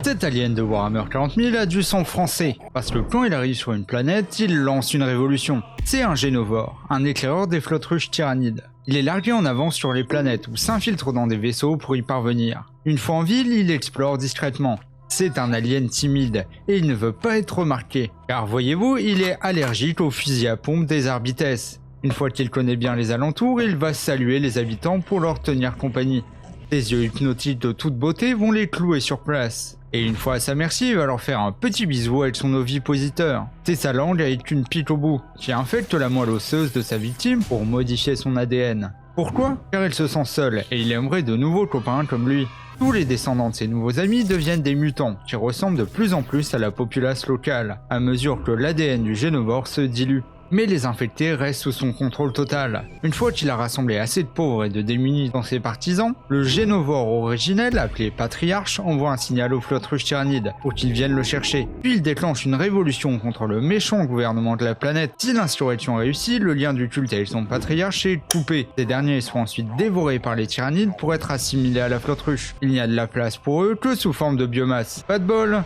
Cet alien de Warhammer 40 000 a du sang français, parce que quand il arrive sur une planète, il lance une révolution. C'est un génovore, un éclaireur des flottes russes tyrannides. Il est largué en avance sur les planètes ou s'infiltre dans des vaisseaux pour y parvenir. Une fois en ville, il explore discrètement. C'est un alien timide, et il ne veut pas être remarqué, car voyez-vous, il est allergique aux fusils à pompe des Arbites. Une fois qu'il connaît bien les alentours, il va saluer les habitants pour leur tenir compagnie. Ses yeux hypnotiques de toute beauté vont les clouer sur place. Et une fois à sa merci, il va leur faire un petit bisou avec son ovipositeur. C'est sa langue avec une pique au bout, qui infecte la moelle osseuse de sa victime pour modifier son ADN. Pourquoi? Car il se sent seul, et il aimerait de nouveaux copains comme lui. Tous les descendants de ses nouveaux amis deviennent des mutants, qui ressemblent de plus en plus à la populace locale, à mesure que l'ADN du génovore se dilue. Mais les infectés restent sous son contrôle total. Une fois qu'il a rassemblé assez de pauvres et de démunis dans ses partisans, le génovore originel, appelé Patriarche, envoie un signal aux flottes russes tyrannides pour qu'ils viennent le chercher. Puis il déclenche une révolution contre le méchant gouvernement de la planète. Si l'insurrection réussit, le lien du culte avec son patriarche est coupé. Ces derniers seront ensuite dévorés par les tyrannides pour être assimilés à la flotte russe. Il n'y a de la place pour eux que sous forme de biomasse. Pas de bol!